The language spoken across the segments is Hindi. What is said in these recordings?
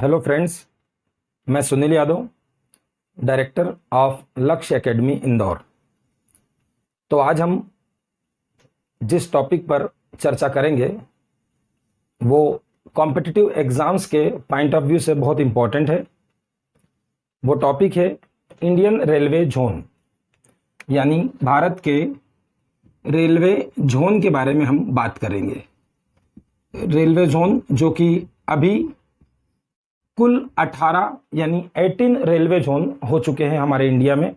हेलो फ्रेंड्स, मैं सुनील यादव, डायरेक्टर ऑफ लक्ष्य एकेडमी इंदौर। तो आज हम जिस टॉपिक पर चर्चा करेंगे वो कॉम्पिटिटिव एग्ज़ाम्स के पॉइंट ऑफ व्यू से बहुत इम्पोर्टेंट है। वो टॉपिक है इंडियन रेलवे जोन, यानी भारत के रेलवे जोन के बारे में हम बात करेंगे। रेलवे जोन जो कि अभी कुल 18 यानी 18 रेलवे जोन हो चुके हैं हमारे इंडिया में।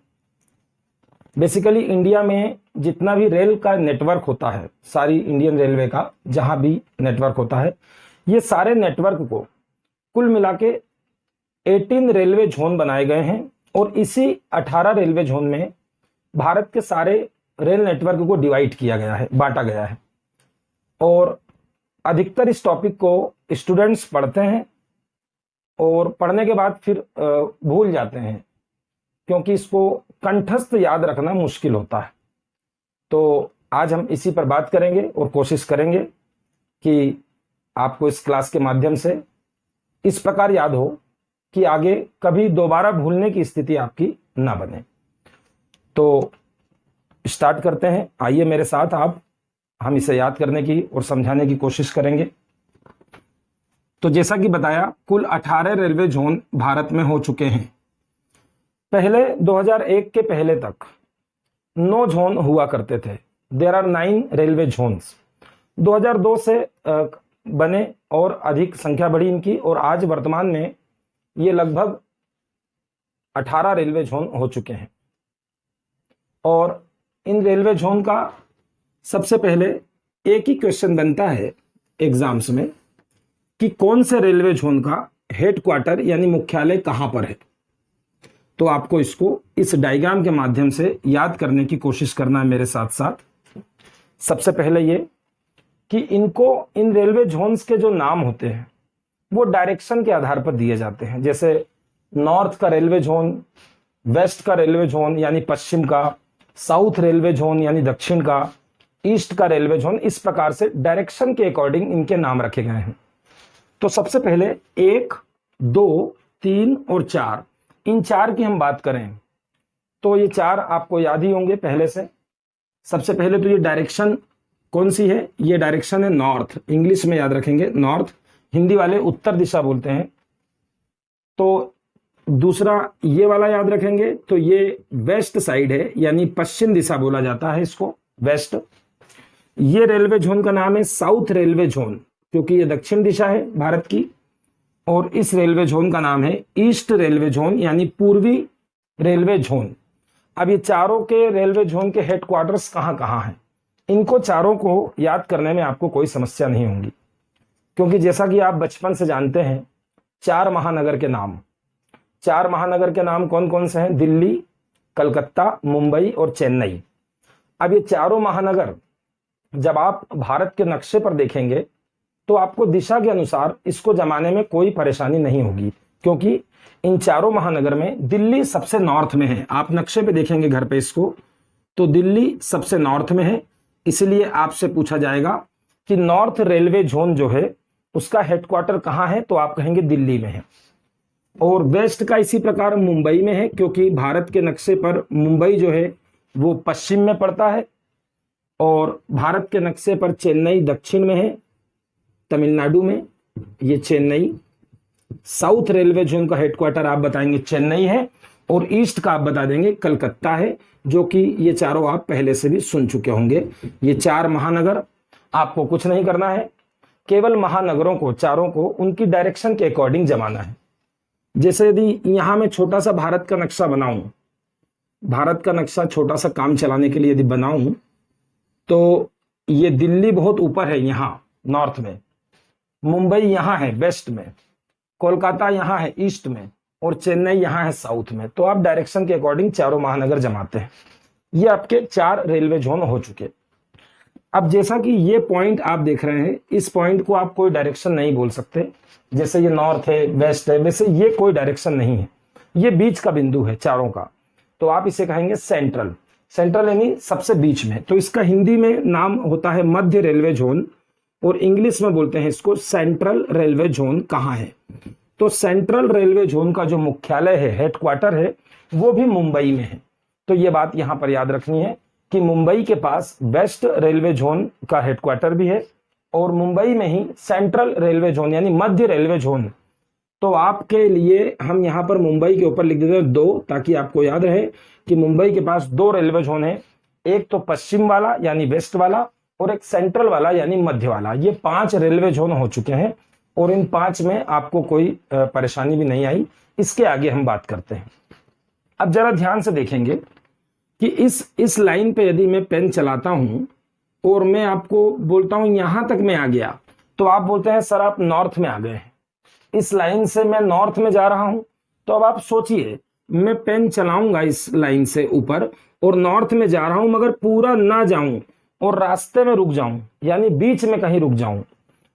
बेसिकली इंडिया में जितना भी रेल का नेटवर्क होता है, सारी इंडियन रेलवे का जहां भी नेटवर्क होता है, ये सारे नेटवर्क को कुल मिला के 18 रेलवे जोन बनाए गए हैं और इसी 18 रेलवे जोन में भारत के सारे रेल नेटवर्क को डिवाइड किया गया है, बांटा गया है। और अधिकतर इस टॉपिक को स्टूडेंट्स पढ़ते हैं और पढ़ने के बाद फिर भूल जाते हैं, क्योंकि इसको कंठस्थ याद रखना मुश्किल होता है। तो आज हम इसी पर बात करेंगे और कोशिश करेंगे कि आपको इस क्लास के माध्यम से इस प्रकार याद हो कि आगे कभी दोबारा भूलने की स्थिति आपकी ना बने। तो स्टार्ट करते हैं, आइए मेरे साथ आप, हम इसे याद करने की और समझाने की कोशिश करेंगे। तो जैसा कि बताया, कुल 18 रेलवे जोन भारत में हो चुके हैं। पहले 2001 के पहले तक 9 जोन हुआ करते थे। There are 9 railway Jones. 2002 से बने और अधिक संख्या बढ़ी इनकी, और आज वर्तमान में ये लगभग 18 रेलवे जोन हो चुके हैं। और इन रेलवे जोन का सबसे पहले एक ही क्वेश्चन बनता है एग्जाम्स में कि कौन से रेलवे जोन का हेडक्वार्टर यानी मुख्यालय कहां पर है। तो आपको इसको इस डायग्राम के माध्यम से याद करने की कोशिश करना है मेरे साथ साथ। सबसे पहले ये कि इन रेलवे जोन्स के जो नाम होते हैं वो डायरेक्शन के आधार पर दिए जाते हैं। जैसे नॉर्थ का रेलवे जोन, वेस्ट का रेलवे जोन यानी पश्चिम का, साउथ रेलवे जोन यानी दक्षिण का, ईस्ट का रेलवे जोन, इस प्रकार से डायरेक्शन के अकॉर्डिंग इनके नाम रखे गए हैं। तो सबसे पहले 1, 2, 3 और 4, इन 4 की हम बात करें तो ये 4 आपको याद ही होंगे पहले से। सबसे पहले तो ये डायरेक्शन कौन सी है? ये डायरेक्शन है नॉर्थ, इंग्लिश में याद रखेंगे नॉर्थ, हिंदी वाले उत्तर दिशा बोलते हैं। तो दूसरा ये वाला याद रखेंगे, तो ये वेस्ट साइड है, यानी पश्चिम दिशा बोला जाता है इसको, वेस्ट। ये रेलवे जोन का नाम है साउथ रेलवे जोन, क्योंकि ये दक्षिण दिशा है भारत की। और इस रेलवे जोन का नाम है ईस्ट रेलवे जोन, यानी पूर्वी रेलवे जोन। अब ये चारों के रेलवे जोन के हेडक्वार्टर्स कहाँ कहाँ हैं, इनको चारों को याद करने में आपको कोई समस्या नहीं होगी, क्योंकि जैसा कि आप बचपन से जानते हैं 4 महानगर के नाम, 4 महानगर के नाम कौन कौन से हैं? दिल्ली, कलकत्ता, मुंबई और चेन्नई। अब ये चारों महानगर जब आप भारत के नक्शे पर देखेंगे तो आपको दिशा के अनुसार इसको जमाने में कोई परेशानी नहीं होगी, क्योंकि इन चारों महानगर में दिल्ली सबसे नॉर्थ में है। आप नक्शे पे देखेंगे घर पे इसको, तो दिल्ली सबसे नॉर्थ में है। इसलिए आपसे पूछा जाएगा कि नॉर्थ रेलवे जोन जो है उसका हेडक्वार्टर कहाँ है, तो आप कहेंगे दिल्ली में है। और वेस्ट का इसी प्रकार मुंबई में है, क्योंकि भारत के नक्शे पर मुंबई जो है वो पश्चिम में पड़ता है, और भारत के नक्शे पर चेन्नई दक्षिण में है, तमिलनाडु में, ये चेन्नई। साउथ रेलवे जोन का हेडक्वार्टर आप बताएंगे चेन्नई है, और ईस्ट का आप बता देंगे कलकत्ता है, जो कि ये चारों आप पहले से भी सुन चुके होंगे। ये 4 महानगर, आपको कुछ नहीं करना है, केवल महानगरों को, चारों को उनकी डायरेक्शन के अकॉर्डिंग जमाना है। जैसे यदि यहां मैं छोटा सा भारत का नक्शा बनाऊं, भारत का नक्शा छोटा सा काम चलाने के लिए यदि बनाऊं, तो ये दिल्ली बहुत ऊपर है यहां नॉर्थ में, मुंबई यहां है वेस्ट में, कोलकाता यहां है ईस्ट में, और चेन्नई यहां है साउथ में। तो आप डायरेक्शन के अकॉर्डिंग चारों महानगर जमाते हैं। ये आपके 4 रेलवे जोन हो चुके। अब जैसा कि ये पॉइंट आप देख रहे हैं, इस पॉइंट को आप कोई डायरेक्शन नहीं बोल सकते। जैसे ये नॉर्थ है, वेस्ट है, वैसे ये कोई डायरेक्शन नहीं है, ये बीच का बिंदु है चारों का। तो आप इसे कहेंगे सेंट्रल, सेंट्रल यानी सबसे बीच में। तो इसका हिंदी में नाम होता है मध्य रेलवे जोन, और इंग्लिश में बोलते हैं इसको सेंट्रल रेलवे जोन कहाँ है। तो सेंट्रल रेलवे जोन का जो मुख्यालय है, हेडक्वार्टर है, वो भी मुंबई में है। तो ये बात यहां पर याद रखनी है कि मुंबई के पास वेस्ट रेलवे जोन का हेडक्वार्टर भी है और मुंबई में ही सेंट्रल रेलवे जोन यानी मध्य रेलवे जोन। तो आपके लिए हम यहां पर मुंबई के ऊपर लिख देते हैं 2, ताकि आपको याद रहे कि मुंबई के पास 2 रेलवे जोन है, एक तो पश्चिम वाला यानी वेस्ट वाला और एक सेंट्रल वाला यानी मध्य वाला। ये 5 रेलवे जोन हो चुके हैं और इन 5 में आपको कोई परेशानी भी नहीं आई। इसके आगे हम बात करते हैं। अब जरा ध्यान से देखेंगे कि इस लाइन पे यदि मैं पेन चलाता हूं और मैं आपको बोलता हूं यहां तक मैं आ गया, तो आप बोलते हैं सर आप नॉर्थ में आ गए हैं। इस लाइन से मैं नॉर्थ में जा रहा हूं, तो अब आप सोचिए मैं पेन चलाऊंगा इस लाइन से ऊपर और नॉर्थ में जा रहा हूं, मगर पूरा ना जाऊं और रास्ते में रुक जाऊं, यानी बीच में कहीं रुक जाऊं,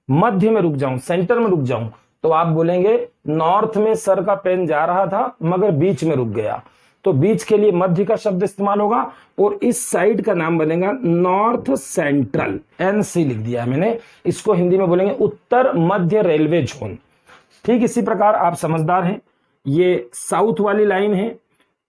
मध्य में रुक जाऊं, सेंटर में रुक जाऊं, तो आप बोलेंगे नॉर्थ में सर का पेन जा रहा था मगर बीच में रुक गया। तो बीच के लिए मध्य का शब्द इस्तेमाल होगा और इस साइड का नाम बनेगा नॉर्थ सेंट्रल, एनसी लिख दिया है मैंने। इसको हिंदी में बोलेंगे उत्तर मध्य रेलवे जोन। ठीक इसी प्रकार आप समझदार हैं, ये साउथ वाली लाइन है,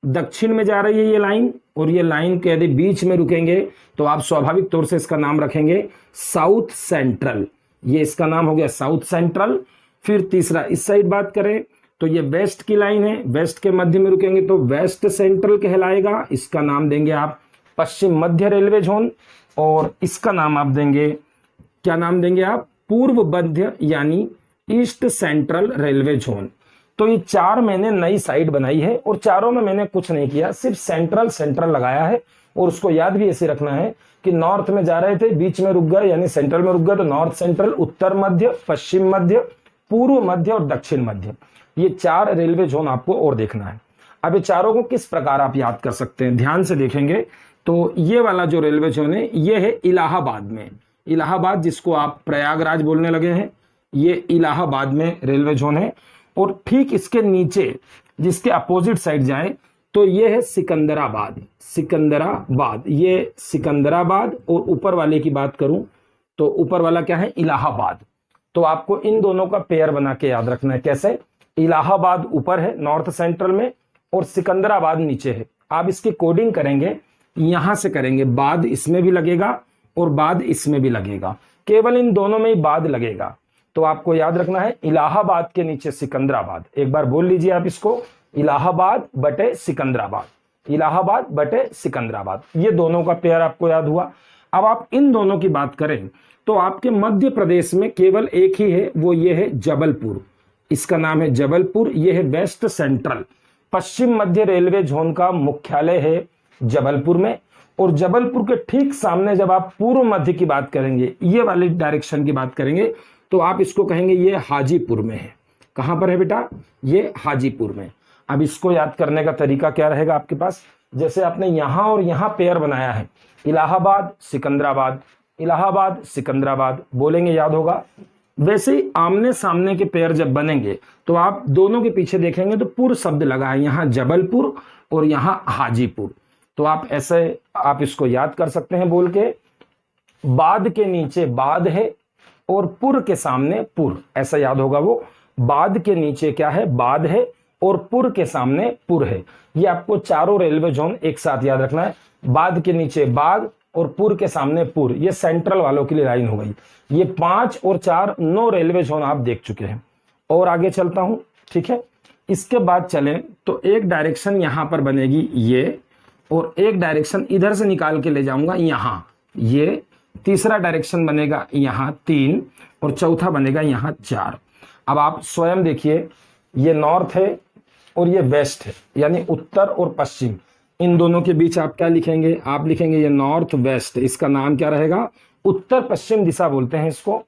दक्षिण में जा रही है ये लाइन, और ये लाइन के यदि बीच में रुकेंगे तो आप स्वाभाविक तौर से इसका नाम रखेंगे साउथ सेंट्रल। ये इसका नाम हो गया साउथ सेंट्रल। फिर तीसरा इस साइड बात करें तो ये वेस्ट की लाइन है, वेस्ट के मध्य में रुकेंगे तो वेस्ट सेंट्रल कहलाएगा। इसका नाम देंगे आप पश्चिम मध्य रेलवे जोन, और इसका नाम आप देंगे, क्या नाम देंगे आप, पूर्व मध्य यानी ईस्ट सेंट्रल रेलवे जोन। तो ये 4 मैंने नई साइड बनाई है और चारों में मैंने कुछ नहीं किया, सिर्फ सेंट्रल सेंट्रल लगाया है। और उसको याद भी ऐसे रखना है कि नॉर्थ में जा रहे थे, बीच में रुक गए यानी सेंट्रल में रुक गए, तो नॉर्थ सेंट्रल, उत्तर मध्य, पश्चिम मध्य, पूर्व मध्य और दक्षिण मध्य, ये 4 रेलवे जोन आपको और देखना है। अब ये चारों को किस प्रकार आप याद कर सकते हैं, ध्यान से देखेंगे तो ये वाला जो रेलवे जोन है ये है इलाहाबाद में। इलाहाबाद जिसको आप प्रयागराज बोलने लगे हैं, ये इलाहाबाद में रेलवे जोन है। और ठीक इसके नीचे जिसके अपोजिट साइड जाए तो ये है सिकंदराबाद। सिकंदराबाद, ये सिकंदराबाद। और ऊपर वाले की बात करूं तो ऊपर वाला क्या है, इलाहाबाद। तो आपको इन दोनों का पेयर बना के याद रखना है। कैसे, इलाहाबाद ऊपर है नॉर्थ सेंट्रल में और सिकंदराबाद नीचे है। आप इसकी कोडिंग करेंगे, यहां से करेंगे, बाद इसमें भी लगेगा और बाद इसमें भी लगेगा, केवल इन दोनों में ही बाद लगेगा। तो आपको याद रखना है इलाहाबाद के नीचे सिकंदराबाद। एक बार बोल लीजिए आप इसको, इलाहाबाद बटे सिकंदराबाद, इलाहाबाद बटे सिकंदराबाद। ये दोनों का पेयर आपको याद हुआ। अब आप इन दोनों की बात करें तो आपके मध्य प्रदेश में केवल एक ही है, वो ये है जबलपुर। इसका नाम है जबलपुर। ये है वेस्ट सेंट्रल, पश्चिम मध्य रेलवे जोन का मुख्यालय है जबलपुर में। और जबलपुर के ठीक सामने जब आप पूर्व मध्य की बात करेंगे, ये वाली डायरेक्शन की बात करेंगे, तो आप इसको कहेंगे ये हाजीपुर में है। कहां पर है बेटा, ये हाजीपुर में। अब इसको याद करने का तरीका क्या रहेगा आपके पास, जैसे आपने यहां और यहां पेयर बनाया है, इलाहाबाद सिकंदराबाद, इलाहाबाद सिकंदराबाद बोलेंगे, याद होगा। वैसे ही आमने सामने के पेयर जब बनेंगे तो आप दोनों के पीछे देखेंगे तो पूर्व शब्द लगा है, यहां जबलपुर और यहां हाजीपुर। तो आप ऐसे आप इसको याद कर सकते हैं बोल के, बाद के नीचे बाद है और पुर के सामने पुर, ऐसा याद होगा वो। बाद के नीचे क्या है, बाद है, और पुर के सामने पुर है। ये आपको चारों रेलवे जोन एक साथ याद रखना है। बाद के नीचे बाद और पुर के सामने पुर, ये सेंट्रल वालों के लिए लाइन हो गई। ये 5 और 4 9 रेलवे जोन आप देख चुके हैं। और आगे चलता हूं, ठीक है। इसके बाद चलें तो एक डायरेक्शन यहां पर बनेगी ये, और एक डायरेक्शन इधर से निकाल के ले जाऊंगा यहां, ये तीसरा डायरेक्शन बनेगा यहां 3 और चौथा बनेगा यहां 4। अब आप स्वयं देखिए, ये नॉर्थ है और ये वेस्ट है, यानी उत्तर और पश्चिम। इन दोनों के बीच आप क्या लिखेंगे, आप लिखेंगे ये नॉर्थ वेस्ट। इसका नाम क्या रहेगा, उत्तर पश्चिम दिशा बोलते हैं इसको।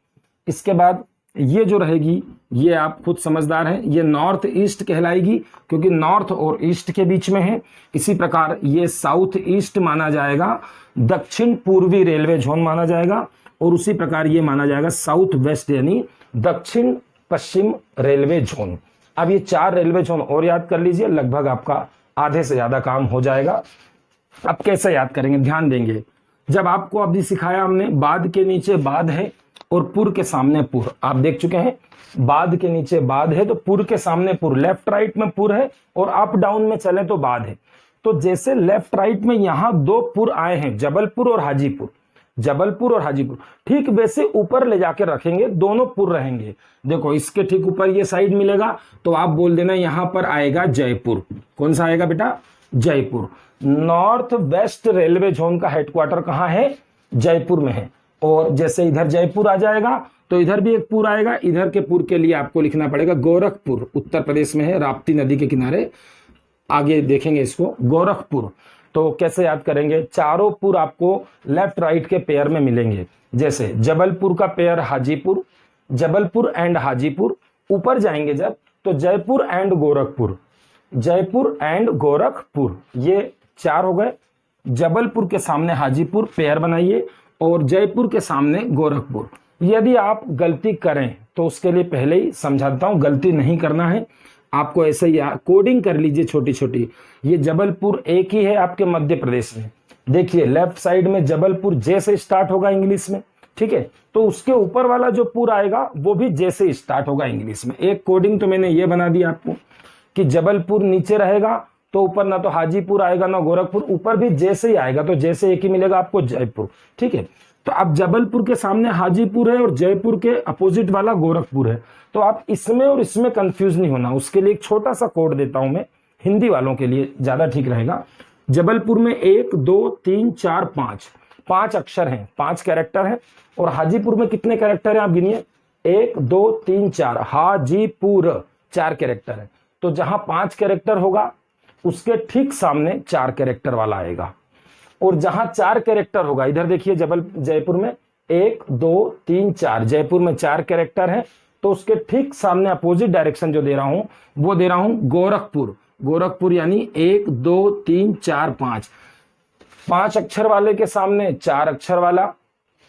इसके बाद ये जो रहेगी, ये आप खुद समझदार हैं, ये नॉर्थ ईस्ट कहलाएगी क्योंकि नॉर्थ और ईस्ट के बीच में है। इसी प्रकार ये साउथ ईस्ट माना जाएगा, दक्षिण पूर्वी रेलवे जोन माना जाएगा। और उसी प्रकार ये माना जाएगा साउथ वेस्ट यानी दक्षिण पश्चिम रेलवे जोन। अब ये 4 रेलवे जोन और याद कर लीजिए, लगभग आपका आधे से ज्यादा काम हो जाएगा। अब कैसे याद करेंगे, ध्यान देंगे। जब आपको अभी सिखाया हमने, बाद के नीचे बाद है और पुर के सामने पुर। आप देख चुके हैं, बाद के नीचे बाद है तो पुर के सामने पुर, लेफ्ट राइट में पुर है और अप डाउन में चले तो बाद है। तो जैसे लेफ्ट राइट में यहां दो पुर आए हैं, जबलपुर और हाजीपुर, जबलपुर और हाजीपुर, ठीक वैसे ऊपर ले जाकर रखेंगे, दोनों पुर रहेंगे। देखो इसके ठीक ऊपर ये साइड मिलेगा तो आप बोल देना यहां पर आएगा जयपुर। कौन सा आएगा बेटा? Jaipur. North west railway zone का हेडक्वार्टर कहां है? जयपुर में है। और जैसे इधर जयपुर आ जाएगा तो इधर भी एक पुर आएगा। इधर के पुर के लिए आपको लिखना पड़ेगा गोरखपुर, उत्तर प्रदेश में है, राप्ती नदी के किनारे, आगे देखेंगे इसको, गोरखपुर। तो कैसे याद करेंगे? चारों पुर आपको लेफ्ट राइट के पेयर में मिलेंगे। जैसे जबलपुर का पेयर हाजीपुर, जबलपुर एंड हाजीपुर। ऊपर जाएंगे जब तो जयपुर एंड गोरखपुर, जयपुर एंड गोरखपुर, ये चार हो गए। जबलपुर के सामने हाजीपुर पेयर बनाइए और जयपुर के सामने गोरखपुर। यदि आप गलती करें तो उसके लिए पहले ही समझाता हूं, गलती नहीं करना है आपको, ऐसे ही कोडिंग कर लीजिए छोटी छोटी। ये जबलपुर एक ही है आपके मध्य प्रदेश में। देखिए लेफ्ट साइड में जबलपुर जे से स्टार्ट होगा इंग्लिश में, ठीक है, तो उसके ऊपर वाला जो पुर आएगा वो भी जे से स्टार्ट होगा इंग्लिश में। एक कोडिंग तो मैंने ये बना दी आपको कि जबलपुर नीचे रहेगा तो ऊपर ना तो हाजीपुर आएगा ना गोरखपुर, ऊपर भी जे से ही आएगा, तो जे से एक ही मिलेगा आपको, जयपुर। ठीक है, तो अब जबलपुर के सामने हाजीपुर है और जयपुर के अपोजिट वाला गोरखपुर है। तो आप इसमें और इसमें कंफ्यूज नहीं होना, उसके लिए एक छोटा सा कोड देता हूं मैं, हिंदी वालों के लिए ज्यादा ठीक रहेगा। जबलपुर में 1 2 3 4 5 5 अक्षर हैं, 5 कैरेक्टर हैं। और हाजीपुर में कितने कैरेक्टर हैं आप गिनिए? 1 2 3 4, हाजीपुर 4 कैरेक्टर है। तो जहां 5 कैरेक्टर होगा उसके ठीक सामने 4 कैरेक्टर वाला आएगा। और जहां 4 कैरेक्टर होगा, इधर देखिए जयपुर में 1 2 3 4, जयपुर में 4 कैरेक्टर है, तो उसके ठीक सामने अपोजिट डायरेक्शन जो दे रहा हूं वो दे रहा हूं गोरखपुर। गोरखपुर यानी 1 2 3 4 5, 5 अक्षर वाले के सामने 4 अक्षर वाला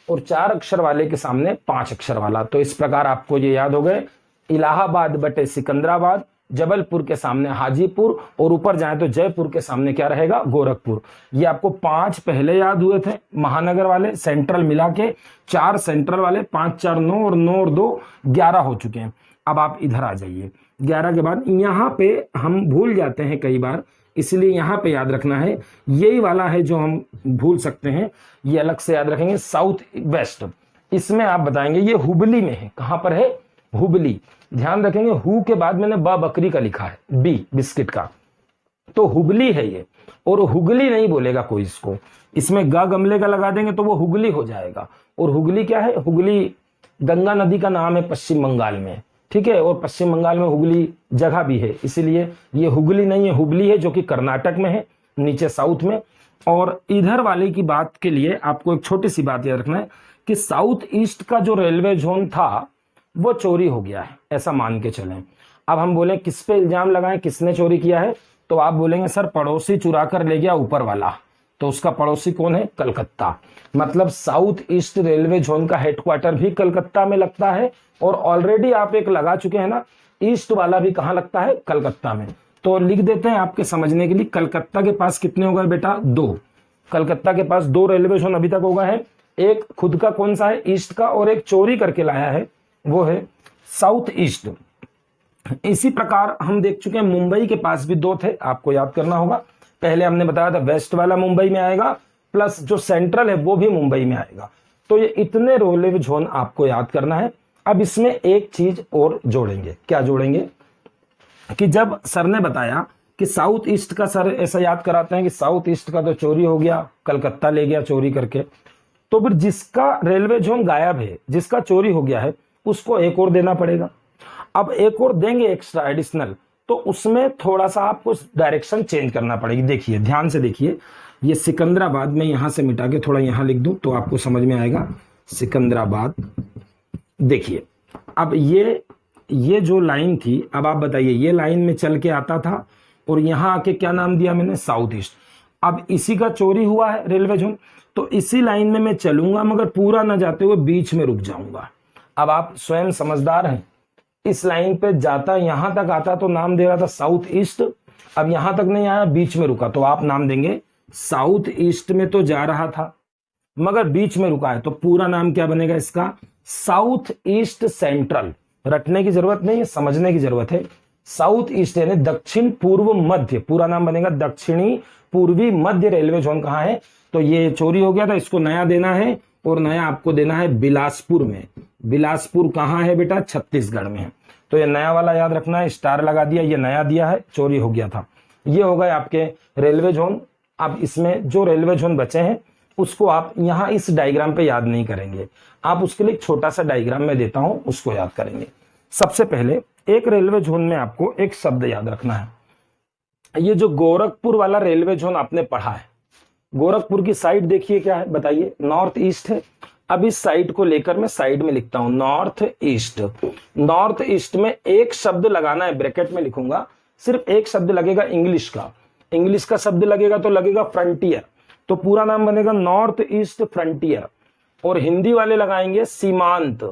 और 4 अक्षर वाले के सामने 5 अक्षर वाला। तो इस प्रकार आपको ये याद हो गए, इलाहाबाद बटे सिकंदराबाद, जबलपुर के सामने हाजीपुर और ऊपर जाए तो जयपुर के सामने क्या रहेगा? गोरखपुर। ये आपको 5 पहले याद हुए थे महानगर वाले, सेंट्रल मिला के 4 सेंट्रल वाले, 5 4 9 और 9 और 2 11 हो चुके हैं। अब आप इधर आ जाइए, 11 के बाद यहाँ पे हम भूल जाते हैं कई बार, इसलिए यहाँ पे याद रखना है, यही वाला है जो हम भूल सकते हैं, ये अलग से याद रखेंगे, साउथ वेस्ट। इसमें आप बताएंगे ये हुबली में है। कहां पर है? हुबली। ध्यान रखेंगे हु के बाद मैंने ब बकरी का लिखा है, बी बिस्किट का, तो हुबली है ये। और हुगली नहीं बोलेगा कोई इसको, इसमें गा गमले का लगा देंगे तो वो हुगली हो जाएगा। और हुगली क्या है? हुगली गंगा नदी का नाम है पश्चिम बंगाल में, ठीक है, और पश्चिम बंगाल में हुगली जगह भी है, इसीलिए ये हुगली नहीं है, हुबली है, जो कि कर्नाटक में है, नीचे साउथ में। और इधर वाले की बात के लिए आपको एक छोटी सी बात याद रखना है कि साउथ ईस्ट का जो रेलवे जोन था वो चोरी हो गया है, ऐसा मान के चलें। अब हम बोले किस पे इल्जाम लगाएं, किसने चोरी किया है, तो आप बोलेंगे सर पड़ोसी चुरा कर ले गया ऊपर वाला। तो उसका पड़ोसी कौन है? कलकत्ता। मतलब साउथ ईस्ट रेलवे जोन का हेडक्वार्टर भी कलकत्ता में लगता है, और ऑलरेडी आप एक लगा चुके हैं ना, ईस्ट वाला भी कहां लगता है? कलकत्ता में। तो लिख देते हैं आपके समझने के लिए, कलकत्ता के पास कितने हो गए बेटा? 2। कलकत्ता के पास 2 रेलवे जोन अभी तक हो गए हैं, एक खुद का कौन सा है? ईस्ट का, और एक चोरी करके लाया है वो है साउथ ईस्ट। इसी प्रकार हम देख चुके हैं मुंबई के पास भी 2 थे, आपको याद करना होगा। पहले हमने बताया था वेस्ट वाला मुंबई में आएगा, प्लस जो सेंट्रल है वो भी मुंबई में आएगा। तो ये इतने रेलवे जोन आपको याद करना है। अब इसमें एक चीज और जोड़ेंगे। क्या जोड़ेंगे? कि जब सर ने बताया कि साउथ ईस्ट का, सर ऐसा याद कराते हैं कि साउथ ईस्ट का तो चोरी हो गया, कलकत्ता ले गया चोरी करके, तो फिर जिसका रेलवे जोन गायब है, जिसका चोरी हो गया है, उसको एक और देना पड़ेगा। अब एक और देंगे एक्स्ट्रा एडिशनल, तो उसमें थोड़ा सा आपको डायरेक्शन चेंज करना पड़ेगी। देखिए ध्यान से देखिए, ये सिकंदराबाद में यहां से मिटा के थोड़ा यहां लिख दूं तो आपको समझ में आएगा, सिकंदराबाद। देखिए अब ये जो लाइन थी, अब आप बताइए, ये लाइन में चल के आता था और यहां आके क्या नाम दिया मैंने? South east. अब इसी का चोरी हुआ है रेलवे जोन, तो इसी लाइन में मैं चलूंगा, मगर पूरा ना जाते हुए बीच में रुक जाऊंगा। अब आप स्वयं समझदार हैं, इस लाइन पे जाता यहां तक आता तो नाम दे रहा था साउथ ईस्ट, अब यहां तक नहीं आया, बीच में रुका, तो आप नाम देंगे साउथ ईस्ट में तो जा रहा था मगर बीच में रुका है, तो पूरा नाम क्या बनेगा इसका? साउथ ईस्ट सेंट्रल, रटने की जरूरत नहीं है, समझने की जरूरत है। साउथ ईस्ट यानी दक्षिण पूर्व मध्य, पूरा नाम बनेगा दक्षिणी पूर्वी मध्य रेलवे जोन कहाँ है? तो ये चोरी हो गया था, इसको नया देना है, और नया आपको देना है बिलासपुर में। बिलासपुर कहाँ है बेटा? छत्तीसगढ़ में है। तो ये नया वाला याद रखना है, स्टार लगा दिया, ये नया दिया है, चोरी हो गया था। ये हो गए आपके रेलवे जोन। अब इसमें जो रेलवे जोन बचे हैं उसको आप यहाँ इस डायग्राम पे याद नहीं करेंगे, आप उसके लिए एक छोटा सा डायग्राम में देता हूं, उसको याद करेंगे। सबसे पहले एक रेलवे जोन में आपको एक शब्द याद रखना है। ये जो गोरखपुर वाला रेलवे जोन आपने पढ़ा है, गोरखपुर की साइड देखिए क्या है, बताइए? नॉर्थ ईस्ट है। अब इस साइड को लेकर मैं साइड में लिखता हूं नॉर्थ ईस्ट। नॉर्थ ईस्ट में एक शब्द लगाना है, ब्रैकेट में लिखूंगा, सिर्फ एक शब्द लगेगा इंग्लिश का। इंग्लिश का शब्द लगेगा तो लगेगा फ्रंटियर, तो पूरा नाम बनेगा नॉर्थ ईस्ट फ्रंटियर। और हिंदी वाले लगाएंगे सीमांत।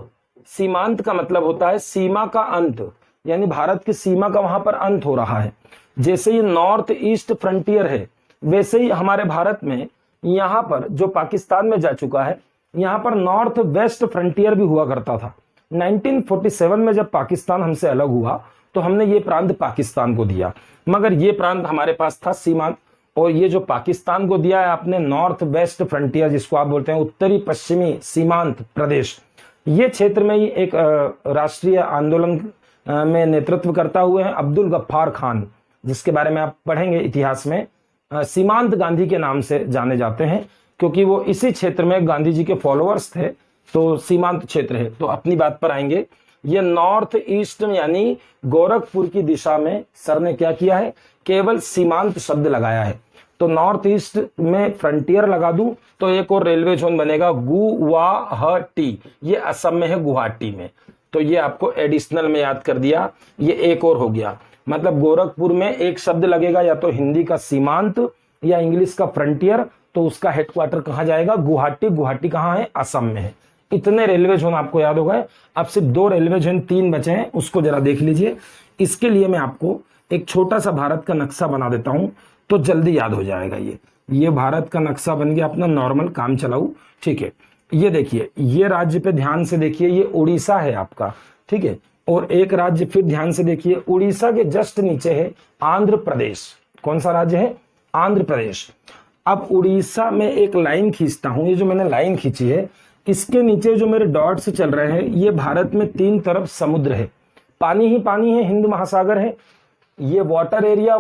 सीमांत का मतलब होता है सीमा का अंत, यानी भारत की सीमा का वहां पर अंत हो रहा है। जैसे ये नॉर्थ ईस्ट फ्रंटियर है, वैसे ही हमारे भारत में यहाँ पर जो पाकिस्तान में जा चुका है, यहाँ पर नॉर्थ वेस्ट फ्रंटियर भी हुआ करता था। 1947 में जब पाकिस्तान हमसे अलग हुआ तो हमने ये प्रांत पाकिस्तान को दिया, मगर ये प्रांत हमारे पास था सीमांत। और ये जो पाकिस्तान को दिया है आपने नॉर्थ वेस्ट फ्रंटियर, जिसको आप बोलते हैं उत्तरी पश्चिमी सीमांत प्रदेश, ये क्षेत्र में ही एक राष्ट्रीय आंदोलन में नेतृत्व करता हुए हैं अब्दुल गफ्फार खान, जिसके बारे में आप पढ़ेंगे इतिहास में। सीमांत गांधी के नाम से जाने जाते हैं, क्योंकि वो इसी क्षेत्र में गांधी जी के फॉलोअर्स थे, तो सीमांत क्षेत्र है। तो अपनी बात पर आएंगे, ये नॉर्थ ईस्ट में यानी गोरखपुर की दिशा में सर ने क्या किया है? केवल सीमांत शब्द लगाया है। तो नॉर्थ ईस्ट में फ्रंटियर लगा दूं तो एक और रेलवे जोन बनेगा गुवाहाटी, ये असम में है, गुवाहाटी में। तो ये आपको एडिशनल में याद कर दिया, ये एक और हो गया। मतलब गोरखपुर में एक शब्द लगेगा, या तो हिंदी का सीमांत या इंग्लिश का फ्रंटियर, तो उसका हेडक्वार्टर कहाँ जाएगा? गुवाहाटी। गुवाहाटी कहाँ है? असम में है। इतने रेलवे जोन आपको याद हो गए। अब सिर्फ 2 रेलवे जोन 3 बचे हैं, उसको जरा देख लीजिए। इसके लिए मैं आपको एक छोटा सा भारत का नक्शा बना देता हूं, तो जल्दी याद हो जाएगा। ये भारत का नक्शा बन गया अपना, नॉर्मल काम चलाऊ, ठीक है। ये देखिए, ये राज्य पे ध्यान से देखिए, ये उड़ीसा है आपका, ठीक है। और एक राज्य फिर ध्यान से देखिए, उड़ीसा के जस्ट नीचे है आंध्र प्रदेश। कौन सा राज्य है? आंध्र प्रदेश। अब उड़ीसा में एक लाइन खींचता हूं, ये जो मैंने लाइन खींची है, इसके नीचे जो मेरे डॉट्स चल रहे हैं, ये भारत में 3 तरफ समुद्र है, पानी ही पानी है, हिंद महासागर है। ये water area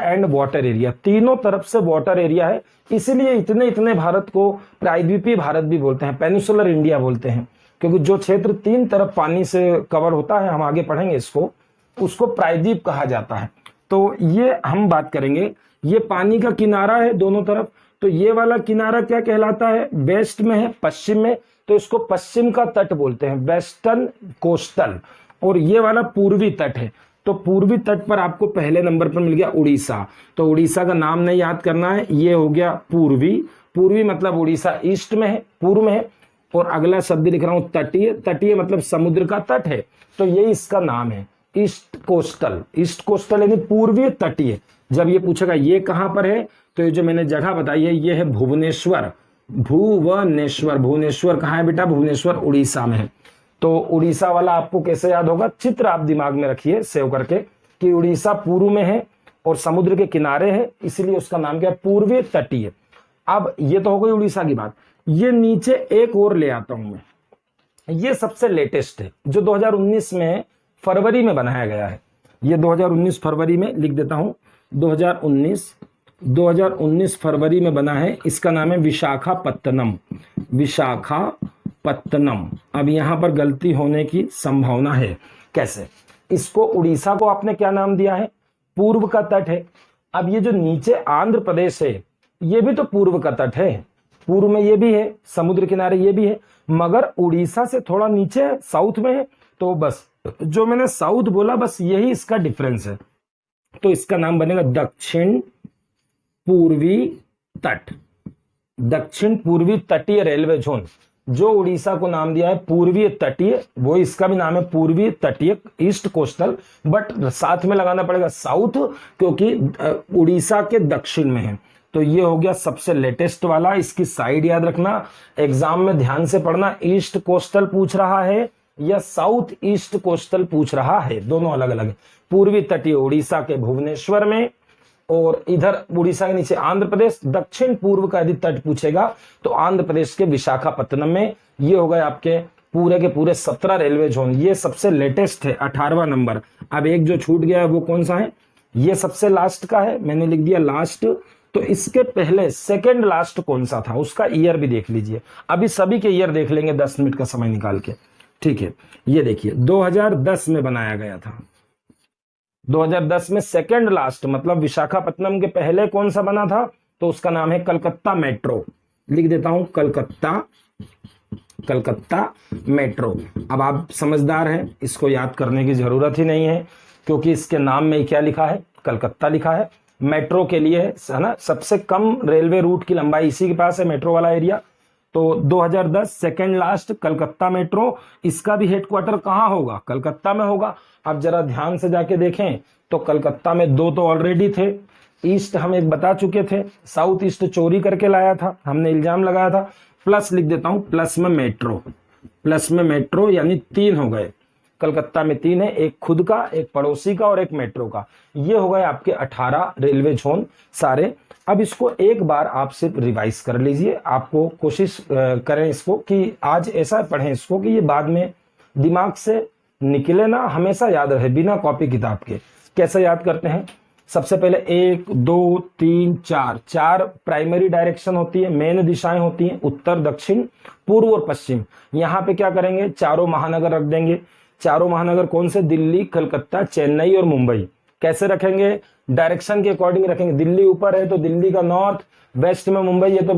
and water area, तीनों तरफ से वाटर एरिया है। इसीलिए इतने भारत को प्रायद्वीपीय भारत भी बोलते हैं, पेनिसुलर इंडिया बोलते हैं, क्योंकि जो क्षेत्र 3 तरफ पानी से कवर होता है, हम आगे पढ़ेंगे इसको, उसको प्रायद्वीप कहा जाता है। तो ये हम बात करेंगे, ये पानी का किनारा है दोनों तरफ। तो ये वाला किनारा क्या कहलाता है? वेस्ट में है, पश्चिम में, तो इसको पश्चिम का तट बोलते हैं, वेस्टर्न कोस्टल। और ये वाला पूर्वी तट है, तो पूर्वी तट पर आपको पहले नंबर पर मिल गया उड़ीसा। तो उड़ीसा का नाम नहीं याद करना है, ये हो गया पूर्वी। पूर्वी मतलब उड़ीसा ईस्ट में है, पूर्व में है। और अगला शब्द लिख रहा हूं तटीय। तटीय मतलब समुद्र का तट है, तो ये इसका नाम है ईस्ट कोस्टल। ईस्ट कोस्टल यानी पूर्वी तटीय। जब ये पूछेगा ये कहां पर है, तो ये जो मैंने जगह बताई है, ये है भुवनेश्वर। भुवनेश्वर, भुवनेश्वर कहाँ है बेटा? भुवनेश्वर उड़ीसा में है। तो उड़ीसा वाला आपको कैसे याद होगा? चित्र आप दिमाग में रखिए सेव करके, कि उड़ीसा पूर्व में है और समुद्र के किनारे है, इसलिए उसका नाम क्या है? पूर्वी तटीय। अब ये तो हो गई उड़ीसा की बात। ये नीचे एक और ले आता हूं मैं, ये सबसे लेटेस्ट है, जो 2019 में फरवरी में बनाया गया है। ये 2019 फरवरी में लिख देता हूं, 2019 फरवरी में बना है। इसका नाम है विशाखापत्तनम। विशाखापत्तनम। अब यहां पर गलती होने की संभावना है। कैसे? इसको उड़ीसा को आपने क्या नाम दिया है? पूर्व का तट है। अब ये जो नीचे आंध्र प्रदेश है, ये भी तो पूर्व का तट है, पूर्व में ये भी है, समुद्र किनारे ये भी है, मगर उड़ीसा से थोड़ा नीचे है, साउथ में है। तो बस जो मैंने साउथ बोला, बस यही इसका डिफरेंस है। तो इसका नाम बनेगा दक्षिण पूर्वी तट। दक्षिण पूर्वी तटीय रेलवे जोन। जो उड़ीसा को नाम दिया है पूर्वी तटीय, वो इसका भी नाम है पूर्वी तटीय, ईस्ट कोस्टल, बट साथ में लगाना पड़ेगा साउथ, क्योंकि उड़ीसा के दक्षिण में है। तो ये हो गया सबसे लेटेस्ट वाला। इसकी साइड याद रखना, एग्जाम में ध्यान से पढ़ना, ईस्ट कोस्टल पूछ रहा है या साउथ ईस्ट कोस्टल पूछ रहा है, दोनों अलग अलग है। पूर्वी तटीय उड़ीसा के भुवनेश्वर में, और इधर उड़ीसा के नीचे आंध्र प्रदेश। दक्षिण पूर्व का यदि तट पूछेगा तो आंध्र प्रदेश के विशाखापत्तनम में। ये हो गए आपके पूरे के पूरे 17 रेलवे जोन। ये सबसे लेटेस्ट है, 18वां नंबर। अब एक जो छूट गया है वो कौन सा है, ये सबसे लास्ट का है, मैंने लिख दिया लास्ट। तो इसके पहले सेकंड लास्ट कौन सा था, उसका ईयर भी देख लीजिए। अभी सभी के ईयर देख लेंगे 10 मिनट का समय निकाल के, ठीक है। ये देखिए 2010 में बनाया गया था। 2010 में सेकंड लास्ट, मतलब विशाखापत्तनम के पहले कौन सा बना था, तो उसका नाम है कलकत्ता मेट्रो। लिख देता हूं कलकत्ता मेट्रो। अब आप समझदार हैं, इसको याद करने की जरूरत ही नहीं है, क्योंकि इसके नाम में क्या लिखा है, कलकत्ता लिखा है। मेट्रो के लिए है ना, सबसे कम रेलवे रूट की लंबाई इसी के पास है, मेट्रो वाला एरिया। तो 2010 सेकंड लास्ट कलकत्ता मेट्रो। इसका भी हेडक्वार्टर कहाँ होगा, कलकत्ता में होगा। अब जरा ध्यान से जाके देखें तो कलकत्ता में 2 तो ऑलरेडी थे, ईस्ट हम एक बता चुके थे, साउथ ईस्ट चोरी करके लाया था, हमने इल्जाम लगाया था। प्लस लिख देता हूं, प्लस में मेट्रो यानी 3 हो गए। कलकत्ता में 3 है, एक खुद का, एक पड़ोसी का और एक मेट्रो का। ये हो गए आपके 18 रेलवे जोन सारे। अब इसको एक बार आप सिर्फ रिवाइज कर लीजिए। आपको कोशिश करें इसको कि आज ऐसा पढ़ें इसको कि ये बाद में दिमाग से निकले ना, हमेशा याद रहे बिना कॉपी किताब के। कैसे याद करते हैं, सबसे पहले 1 2 3 4 प्राइमरी डायरेक्शन होती है, मेन दिशाएं होती हैं, उत्तर दक्षिण पूर्व और पश्चिम। यहाँ पे क्या करेंगे, चारों महानगर रख देंगे। चारों महानगर कौन से, दिल्ली, कलकत्ता, चेन्नई और मुंबई। कैसे रखेंगे, डायरेक्शन के अकॉर्डिंग रखेंगे। दिल्ली ऊपर है तो दिल्ली का नॉर्थ, वेस्ट में मुंबई है तो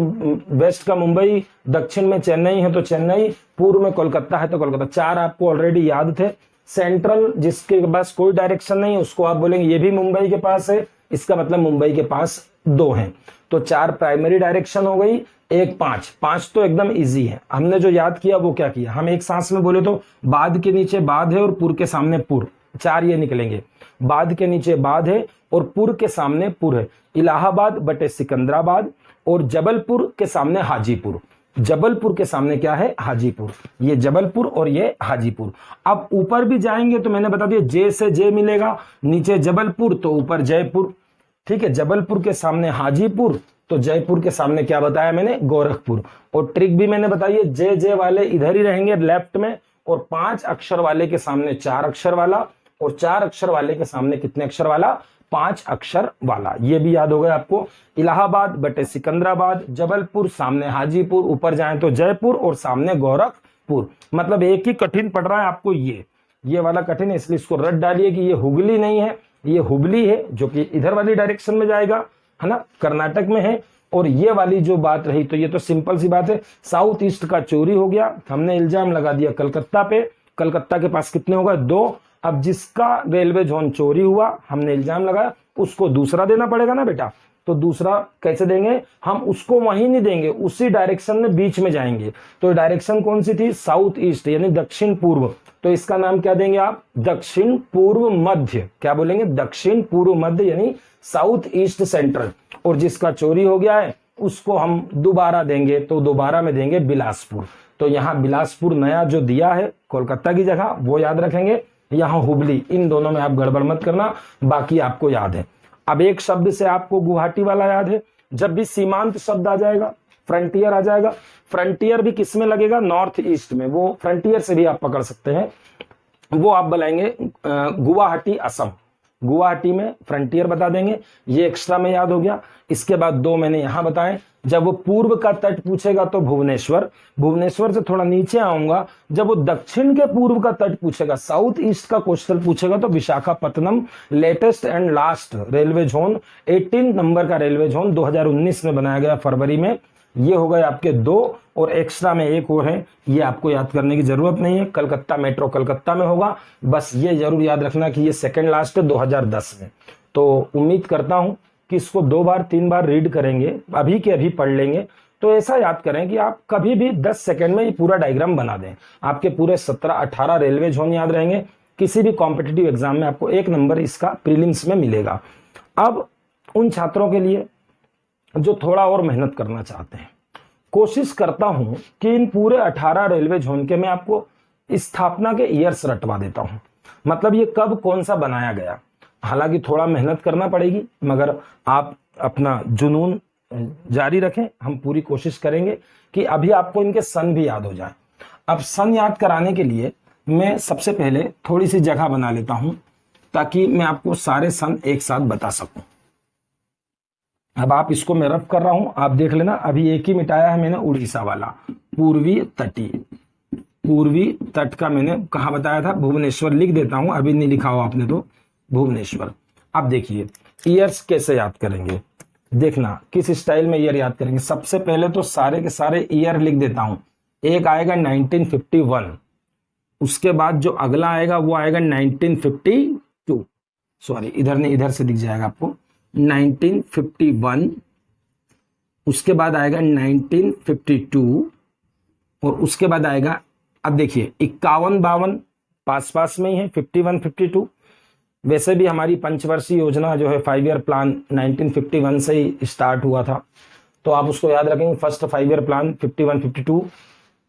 वेस्ट का मुंबई, दक्षिण में चेन्नई है तो चेन्नई, पूर्व में कोलकाता है तो कोलकाता। 4 आपको ऑलरेडी याद थे। सेंट्रल, जिसके पास कोई डायरेक्शन नहीं, उसको आप बोलेंगे ये भी मुंबई के पास है, इसका मतलब मुंबई के पास 2 हैं। तो 4 प्राइमरी डायरेक्शन हो गई, एक 5 तो एकदम इजी है। हमने जो याद किया वो क्या किया, हम एक सांस में बोले तो बाद के नीचे बाद है और पुर के सामने पुर, 4 ये निकलेंगे। बाद के नीचे बाद है और पुर के सामने पुर है। इलाहाबाद बटे सिकंदराबाद, और जबलपुर के सामने हाजीपुर। जबलपुर के सामने क्या है, हाजीपुर। ये जबलपुर और ये हाजीपुर। अब ऊपर भी जाएंगे तो मैंने बता दिया जे से जे मिलेगा, नीचे जबलपुर तो ऊपर जयपुर, ठीक है। जबलपुर के सामने हाजीपुर तो जयपुर के सामने क्या बताया मैंने, गोरखपुर। और ट्रिक भी मैंने बताई है, जे वाले इधर ही रहेंगे लेफ्ट में, और 5 अक्षर वाले के सामने 4 अक्षर वाला, और 4 अक्षर वाले के सामने कितने अक्षर वाला, 5 अक्षर वाला। ये भी याद हो गया आपको। इलाहाबाद बटे सिकंदराबाद, जबलपुर सामने हाजीपुर, ऊपर जाएं तो जयपुर और सामने गोरखपुर। मतलब एक ही कठिन पड़ रहा है आपको, ये वाला कठिन है, इसलिए इसको रट डालिए कि ये हुगली नहीं है, ये हुबली है, जो कि इधर वाली डायरेक्शन में जाएगा, है ना, कर्नाटक में है। और ये वाली जो बात रही तो ये तो सिंपल सी बात है, साउथ ईस्ट का चोरी हो गया, हमने इल्जाम लगा दिया कलकत्ता पे। कलकत्ता के पास कितने हो गए, 2। अब जिसका रेलवे जोन चोरी हुआ, हमने इल्जाम लगाया, उसको दूसरा देना पड़ेगा ना बेटा। तो दूसरा कैसे देंगे, हम उसको वहीं नहीं देंगे, उसी डायरेक्शन में बीच में जाएंगे। तो डायरेक्शन कौन सी थी, साउथ ईस्ट यानी दक्षिण पूर्व। तो इसका नाम क्या देंगे आप, दक्षिण पूर्व मध्य। क्या बोलेंगे, दक्षिण पूर्व मध्य यानी साउथ ईस्ट सेंट्रल। और जिसका चोरी हो गया है उसको हम दोबारा देंगे, तो दोबारा में देंगे बिलासपुर। तो यहाँ बिलासपुर नया जो दिया है कोलकाता की जगह, वो याद रखेंगे। यहाँ हुबली, इन दोनों में आप गड़बड़ मत करना, बाकी आपको याद है। अब एक शब्द से आपको गुवाहाटी वाला याद है, जब भी सीमांत शब्द आ जाएगा, फ्रंटियर आ जाएगा। फ्रंटियर भी किस में लगेगा, नॉर्थ ईस्ट में, वो फ्रंटियर से भी आप पकड़ सकते हैं, वो आप बुलाएंगे गुवाहाटी असम। गुवाहाटी में फ्रंटियर बता देंगे, ये एक्स्ट्रा में याद हो गया। इसके बाद 2 मैंने यहां बताए। जब वो पूर्व का तट पूछेगा तो भुवनेश्वर, भुवनेश्वर से थोड़ा नीचे आऊंगा। जब वो दक्षिण के पूर्व का तट पूछेगा, साउथ ईस्ट का कोस्टल पूछेगा, तो Visakhapatnam latest and last railway zone, 18 number का रेलवे जोन 2019 में बनाया गया फरवरी में। ये हो गए आपके 2, और एक्स्ट्रा में एक और है, ये आपको याद करने की जरूरत नहीं है। कलकत्ता मेट्रो कलकत्ता में होगा, बस ये जरूर याद रखना कि ये सेकंड लास्ट है 2010 में। तो उम्मीद करता हूं कि इसको 2 बार 3 बार रीड करेंगे, अभी के अभी पढ़ लेंगे। तो ऐसा याद करें कि आप कभी भी 10 सेकंड में ये पूरा डायग्राम बना दें, आपके पूरे 17-18 रेलवे जोन याद रहेंगे। किसी भी कॉम्पिटिटिव एग्जाम में आपको 1 नंबर इसका प्रीलिम्स में मिलेगा। अब उन छात्रों के लिए जो थोड़ा और मेहनत करना चाहते हैं। कोशिश करता हूं कि इन पूरे 18 रेलवे जोन के मैं आपको स्थापना के ईयर्स रटवा देता हूं, मतलब ये कब कौन सा बनाया गया। हालांकि थोड़ा मेहनत करना पड़ेगी, मगर आप अपना जुनून जारी रखें, हम पूरी कोशिश करेंगे कि अभी आपको इनके सन भी याद हो जाए। अब सन याद कराने के लिए मैं सबसे पहले थोड़ी सी जगह बना लेता हूं, ताकि मैं आपको सारे सन एक साथ बता सकूं। अब आप इसको मैं रफ कर रहा हूं, आप देख लेना। अभी एक ही मिटाया है मैंने, उड़ीसा वाला, पूर्वी तट का मैंने कहा बताया था, भुवनेश्वर लिख देता हूं, अभी नहीं लिखा हो आपने तो, भुवनेश्वर। अब देखिए ईयर्स कैसे याद करेंगे, देखना किस स्टाइल में ईयर याद करेंगे। सबसे पहले तो सारे के सारे ईयर लिख देता हूं। एक आएगा 1951, उसके बाद जो अगला आएगा वो आएगा 1952, सॉरी इधर नहीं, इधर से दिख जाएगा आपको, 1951, उसके बाद आएगा 1952, और उसके बाद आएगा, अब देखिए 51 52 पास पास में ही है, 51 52। वैसे भी हमारी पंचवर्षीय योजना जो है 5 ईयर प्लान 1951 से ही स्टार्ट हुआ था, तो आप उसको याद रखेंगे, फर्स्ट 5 ईयर प्लान 51 52।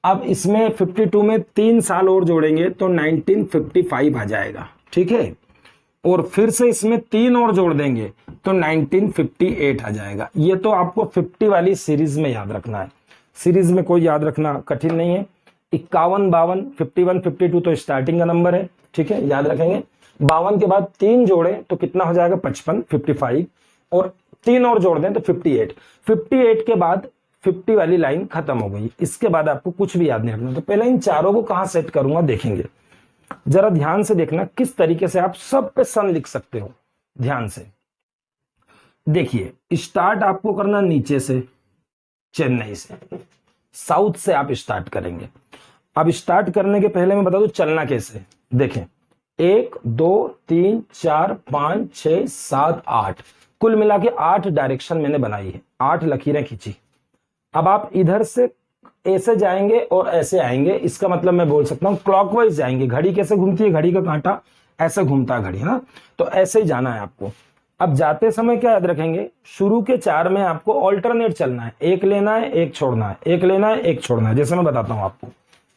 अब इसमें 52 में 3 साल और जोड़ेंगे तो 1955 आ जाएगा, ठीक है, और फिर से इसमें 3 और जोड़ देंगे तो 1958 आ जाएगा। ये तो आपको 50 वाली सीरीज में याद रखना है, सीरीज में कोई याद रखना कठिन नहीं है। 51 52 51 52 तो स्टार्टिंग का नंबर है, ठीक है, याद रखेंगे। 52 के बाद 3 जोड़े तो कितना हो जाएगा, 55 55, और 3 और जोड़ दें तो 58। 58 के बाद 50 वाली लाइन खत्म हो गई। इसके बाद आपको कुछ भी याद नहीं रखना। तो पहले इन चारों को कहां सेट करूंगा देखेंगे, जरा ध्यान से देखना किस तरीके से आप सब पे सन लिख सकते हो। ध्यान से देखिए, स्टार्ट आपको करना नीचे से, चेन्नई से, साउथ से आप स्टार्ट करेंगे। अब स्टार्ट करने के पहले मैं बता दूं चलना कैसे। देखें 1 2 3 4 5 6 7 8, कुल मिला के 8 डायरेक्शन मैंने बनाई है, 8 लकीरें खींची। अब आप इधर से ऐसे जाएंगे और ऐसे आएंगे, इसका मतलब मैं बोल सकता हूं क्लॉकवाइज जाएंगे। घड़ी कैसे घूमती है, घड़ी का कांटा ऐसे घूमता है घड़ी, है ना, तो ऐसे ही जाना है आपको। अब जाते समय क्या याद रखेंगे, शुरू के 4 में आपको ऑल्टरनेट चलना है, एक लेना है एक छोड़ना है, एक लेना है एक छोड़ना है। जैसे मैं बताता हूं आपको,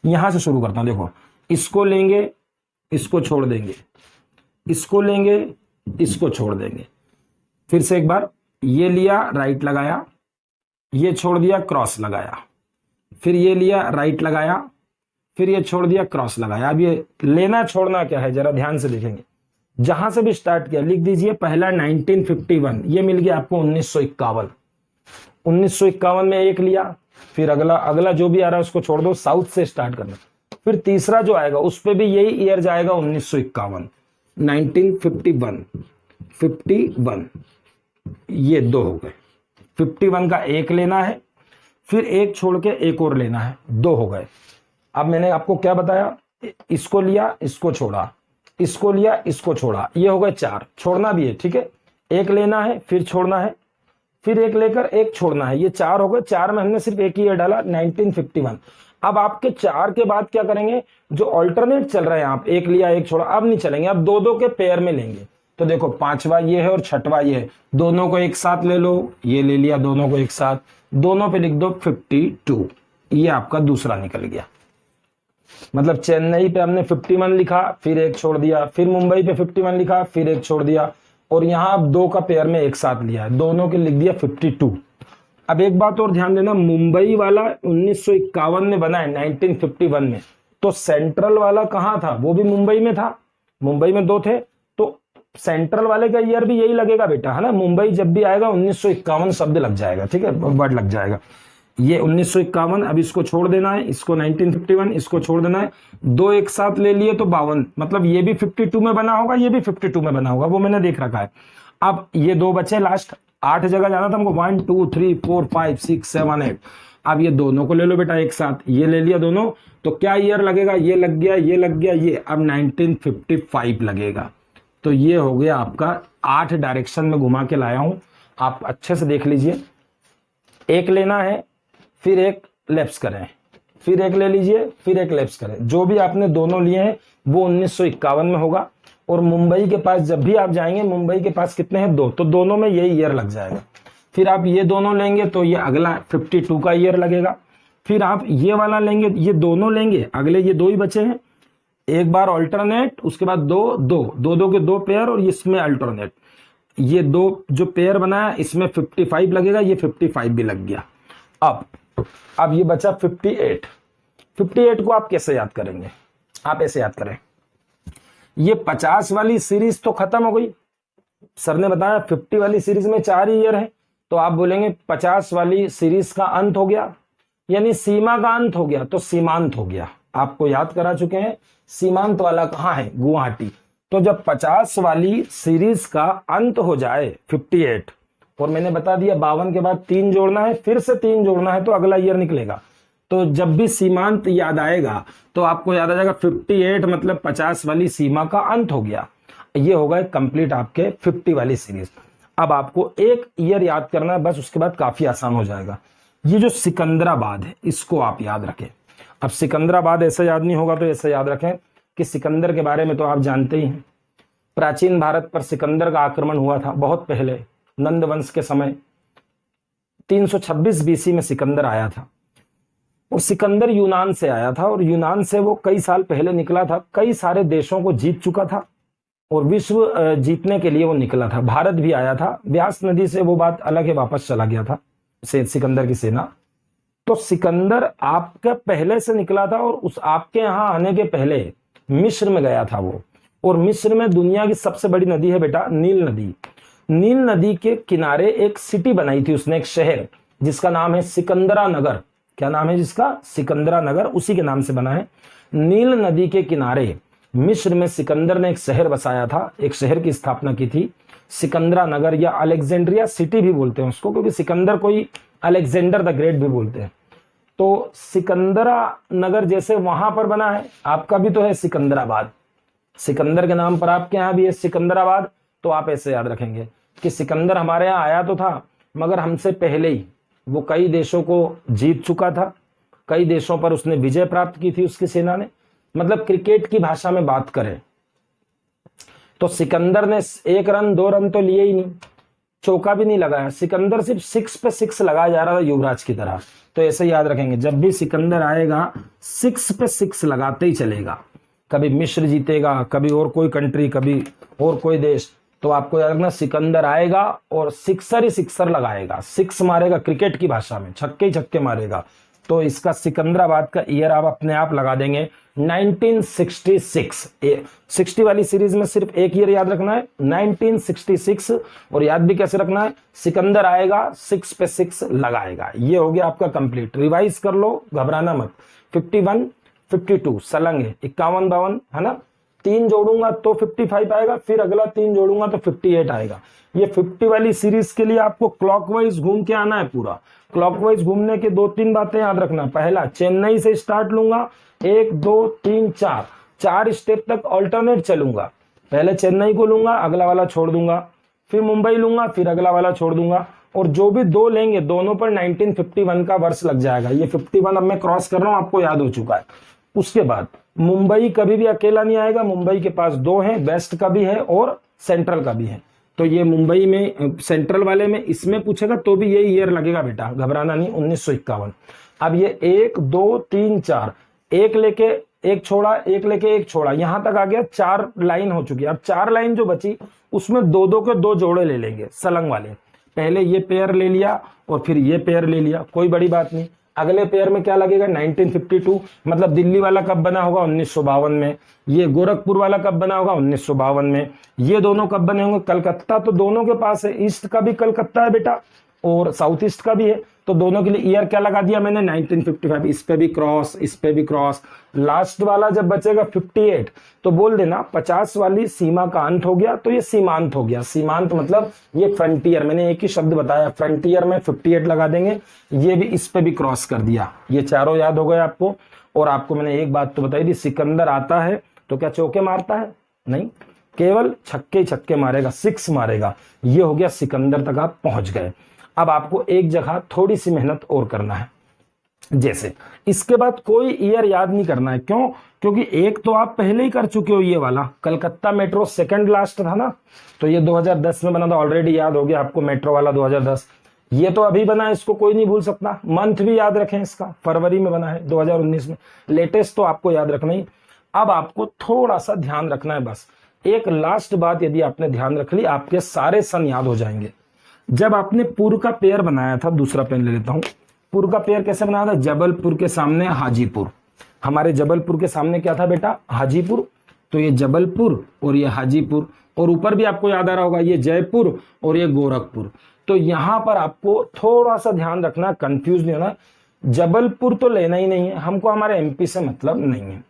यहां से शुरू करता हूं, देखो इसको लेंगे इसको छोड़ देंगे, इसको लेंगे इसको छोड़ देंगे, फिर से एक बार ये लिया राइट लगाया, ये छोड़ दिया क्रॉस लगाया, फिर ये लिया राइट लगाया, फिर ये छोड़ दिया क्रॉस लगाया। अब ये लेना छोड़ना क्या है जरा ध्यान से देखेंगे। जहां से भी स्टार्ट किया लिख दीजिए, पहला 1951, ये मिल गया आपको 1951। 1951 में एक लिया, फिर अगला जो भी आ रहा है उसको छोड़ दो, साउथ से स्टार्ट करना। फिर तीसरा जो आएगा उस पे भी यही ईयर जाएगा 1951, 1951 51, ये 2 हो गए। 51 का एक लेना है, फिर एक छोड़ के एक और लेना है, 2 हो गए। अब मैंने आपको क्या बताया, इसको लिया इसको छोड़ा, इसको लिया इसको छोड़ा, ये हो गए 4। छोड़ना भी है, ठीक है, एक लेना है फिर छोड़ना है, फिर एक लेकर एक छोड़ना है, ये 4 हो गए। 4 में हमने सिर्फ एक ही ईयर डाला 1951। अब आपके 4 के बाद क्या करेंगे, जो ऑल्टरनेट चल रहे हैं आप एक लिया एक छोड़ा, अब नहीं चलेंगे, अब 2 2 के पेयर में लेंगे। तो देखो 5वां ये है और 6वां ये है, दोनों को एक साथ ले लो, ये ले लिया दोनों को एक साथ, दोनों पे लिख दो 52, ये आपका दूसरा निकल गया। मतलब चेन्नई पे हमने 51 लिखा, फिर एक छोड़ दिया, फिर मुंबई पे 51 लिखा, फिर एक छोड़ दिया, और यहां अब 2 का पेयर में एक साथ लिया है, दोनों के लिख दिया 52। अब एक बात और ध्यान देना, मुंबई वाला 1951 में बना है 1951 में, तो सेंट्रल वाला कहां था, वो भी मुंबई में था, मुंबई में 2 थे, तो सेंट्रल वाले का ईयर भी यही लगेगा बेटा, है ना। मुंबई जब भी आएगा 1951 शब्द लग जाएगा, ठीक है, वर्ड लग जाएगा। ये 1951, अब इसको छोड़ देना है, इसको 1951 इसको छोड़ देना है, 2 एक साथ ले लिए तो 52, मतलब ये भी 52 में बना होगा, ये भी 52 में बना होगा, वो मैंने देख रखा है। अब ये 2 बचे लास्ट, 8 जगह जाना था हमको, 1 2 3 4 5 6 7 8। अब ये दोनों को ले लो बेटा एक साथ, ये ले लिया दोनों, तो क्या ईयर लगेगा, ये लग गया ये लग गया, ये अब 1955 लगेगा। तो ये हो गया आपका 8 डायरेक्शन में घुमा के लाया हूं, आप अच्छे से देख लीजिए। एक लेना है, फिर एक लेफ्ट करें, फिर एक ले लीजिए, फिर एक लेफ्ट करें, जो भी आपने दोनों लिए हैं वो 1951 में होगा। और मुंबई के पास जब भी आप जाएंगे, मुंबई के पास कितने हैं, 2, तो दोनों में यही ईयर लग जाएगा। फिर आप ये दोनों लेंगे तो ये अगला 52 का ईयर लगेगा। फिर आप ये वाला लेंगे, ये दोनों लेंगे, अगले ये दो ही बचे हैं, एक बार ऑल्टरनेट, उसके बाद दो दो दो दो के दो पेयर और इसमें अल्टरनेट, ये दो जो पेयर बनाया इसमें 55 लगेगा, ये 55 भी लग गया। अब ये बचा 58। 58 को आप कैसे याद करेंगे? आप ऐसे याद करें, ये 50 वाली सीरीज तो खत्म हो गई, सर ने बताया 50 वाली सीरीज में 4 ईयर है, तो आप बोलेंगे 50 वाली सीरीज का अंत हो गया, यानी सीमा का अंत हो गया, तो सीमांत हो गया। आपको याद करा चुके हैं सीमांत वाला कहाँ है, गुवाहाटी। तो जब 50 वाली सीरीज का अंत हो जाए 58, और मैंने बता दिया 52 के बाद 3 जोड़ना है, फिर से 3 जोड़ना है तो अगला ईयर निकलेगा। तो जब भी सीमांत याद आएगा तो आपको याद आ जाएगा 58 मतलब 50 वाली सीमा का अंत हो गया। ये होगा कंप्लीट आपके 50 वाली सीरीज। अब आपको एक ईयर याद करना है बस, उसके बाद काफी आसान हो जाएगा। ये जो सिकंदराबाद है इसको आप याद रखें। अब सिकंदराबाद ऐसे याद नहीं होगा तो ऐसे याद रखें कि सिकंदर के बारे में तो आप जानते ही हैं। प्राचीन भारत पर सिकंदर का आक्रमण हुआ था बहुत पहले, नंद वंश के समय 326 बीसी में सिकंदर आया था। और सिकंदर यूनान से आया था, और यूनान से वो कई साल पहले निकला था, कई सारे देशों को जीत चुका था और विश्व जीतने के लिए वो निकला था। भारत भी आया था, व्यास नदी से वो बात अलग है, वापस चला गया था सिकंदर की सेना। तो सिकंदर आपके पहले से निकला था और उस आपके यहाँ आने के पहले मिस्र में गया था वो। और मिस्र में दुनिया की सबसे बड़ी नदी है बेटा नील नदी। नील नदी के किनारे एक सिटी बनाई थी उसने, एक शहर जिसका नाम है सिकंदरा नगर। क्या नाम है जिसका? सिकंदरा नगर, उसी के नाम से बना है। नील नदी के किनारे मिस्र में सिकंदर ने एक शहर बसाया था, एक शहर की स्थापना की थी, सिकंदरा नगर, या अलेक्जेंड्रिया सिटी भी बोलते हैं उसको, क्योंकि सिकंदर को ही अलेक्जेंडर द ग्रेट भी बोलते हैं। तो सिकंदरा नगर जैसे वहां पर बना है, आपका भी तो है सिकंदराबाद, सिकंदर के नाम पर आपके यहाँ भी है सिकंदराबाद। तो आप ऐसे याद रखेंगे कि सिकंदर हमारे यहाँ आया तो था, मगर हमसे पहले ही वो कई देशों को जीत चुका था, कई देशों पर उसने विजय प्राप्त की थी उसकी सेना ने। मतलब क्रिकेट की भाषा में बात करें तो सिकंदर ने 1 रन 2 रन तो लिए ही नहीं, चौका भी नहीं लगाया, सिकंदर सिर्फ 6 पे 6 लगाया जा रहा था युवराज की तरह। तो ऐसे याद रखेंगे, जब भी सिकंदर आएगा 6 पे 6 लगाते ही चलेगा। कभी मिस्र जीतेगा, कभी और कोई कंट्री, कभी और कोई देश, तो आपको याद रखना सिकंदर आएगा और सिक्सर ही सिक्सर लगाएगा, 6 मारेगा, क्रिकेट की भाषा में छक्के ही छक्के मारेगा। तो इसका सिकंदराबाद का ईयर आप अपने आप लगा देंगे 1966। 60 वाली सीरीज में सिर्फ एक ईयर याद रखना है 1966, और याद भी कैसे रखना है, सिकंदर आएगा 6 पे 6 लगाएगा। ये हो गया आपका कंप्लीट। रिवाइज कर लो, घबराना मत। 51 52 सलंग है, 51 52 है ना, 3 जोड़ूंगा तो 55 आएगा, फिर अगला 3 जोड़ूंगा तो 58 आएगा। ये 50 वाली सीरीज के लिए आपको क्लॉकवाइज घूम के आना है पूरा। क्लॉकवाइज घूमने के 2-3 बातें याद रखना। पहला, चेन्नई से स्टार्ट लूंगा, 1 2 3 4 स्टेप तक ऑल्टरनेट चलूंगा। पहले चेन्नई को लूंगा, अगला वाला छोड़ दूंगा, फिर मुंबई लूंगा, फिर अगला वाला छोड़ दूंगा, और जो भी 2 लेंगे दोनों पर 1951 का वर्ष लग जाएगा। ये 51 अब मैं क्रॉस कर रहा हूं, आपको याद हो चुका है। उसके बाद मुंबई कभी भी अकेला नहीं आएगा, मुंबई के पास 2 हैं, वेस्ट का भी है और सेंट्रल का भी है। तो ये मुंबई में सेंट्रल वाले में इसमें पूछेगा तो भी ये ईयर लगेगा बेटा, घबराना नहीं, 1951। अब ये 1 2 3 4, एक लेके एक छोड़ा, एक लेके एक छोड़ा, यहां तक आ गया, 4 लाइन हो चुकी है। अब 4 लाइन जो बची उसमें 2-2 के 2 जोड़े ले लेंगे सलंग वाले। पहले ये पेयर ले लिया और फिर ये पेयर ले लिया, कोई बड़ी बात नहीं। अगले पेयर में क्या लगेगा, 1952, मतलब दिल्ली वाला कब बना होगा, 1952 में। ये गोरखपुर वाला कब बना होगा, 1952 में। ये दोनों कब बने होंगे, कलकत्ता तो दोनों के पास है, ईस्ट का भी कलकत्ता है बेटा और साउथ ईस्ट का भी है, तो दोनों के लिए ईयर क्या लगा दिया मैंने, 1955। इस पे भी क्रॉस, इस पे भी क्रॉस। लास्ट वाला जब बचेगा 58 तो बोल देना 50 वाली सीमा का अंत हो गया, तो ये सीमांत हो गया। सीमांत मतलब ये फ्रंटियर, मैंने एक ही शब्द बताया, फ्रंटियर में 58 लगा देंगे। ये भी इस पे भी क्रॉस कर दिया। ये चारों याद हो गए आपको। और आपको मैंने एक बात तो बताई थी, सिकंदर आता है तो क्या चौके मारता है, नहीं, केवल छक्के छक्के मारेगा, 6 मारेगा। ये हो गया सिकंदर तक आप पहुंच गए। अब आपको एक जगह थोड़ी सी मेहनत और करना है, जैसे इसके बाद कोई ईयर याद नहीं करना है। क्यों? क्योंकि एक तो आप पहले ही कर चुके हो, ये वाला कलकत्ता मेट्रो सेकंड लास्ट था ना, तो ये 2010 में बना था, ऑलरेडी याद हो गया आपको मेट्रो वाला 2010। ये तो अभी बना है, इसको कोई नहीं भूल सकता। मंथ भी याद रखें, इसका फरवरी में बना है 2019 में, लेटेस्ट तो आपको याद रखना ही। अब आपको थोड़ा सा ध्यान रखना है बस, एक लास्ट बात यदि आपने ध्यान रख ली आपके सारे सन याद हो जाएंगे। जब आपने पूर्व का पेयर बनाया था, दूसरा पेन ले लेता हूं, पूर्व का पेयर कैसे बनाया था? जबलपुर के सामने हाजीपुर, हमारे जबलपुर के सामने क्या था बेटा? हाजीपुर। तो ये जबलपुर और ये हाजीपुर, और ऊपर भी आपको याद आ रहा होगा ये जयपुर और ये गोरखपुर। तो यहां पर आपको थोड़ा सा ध्यान रखना, कंफ्यूज नहीं होना। जबलपुर तो लेना ही नहीं है हमको, हमारे एमपी से मतलब नहीं है।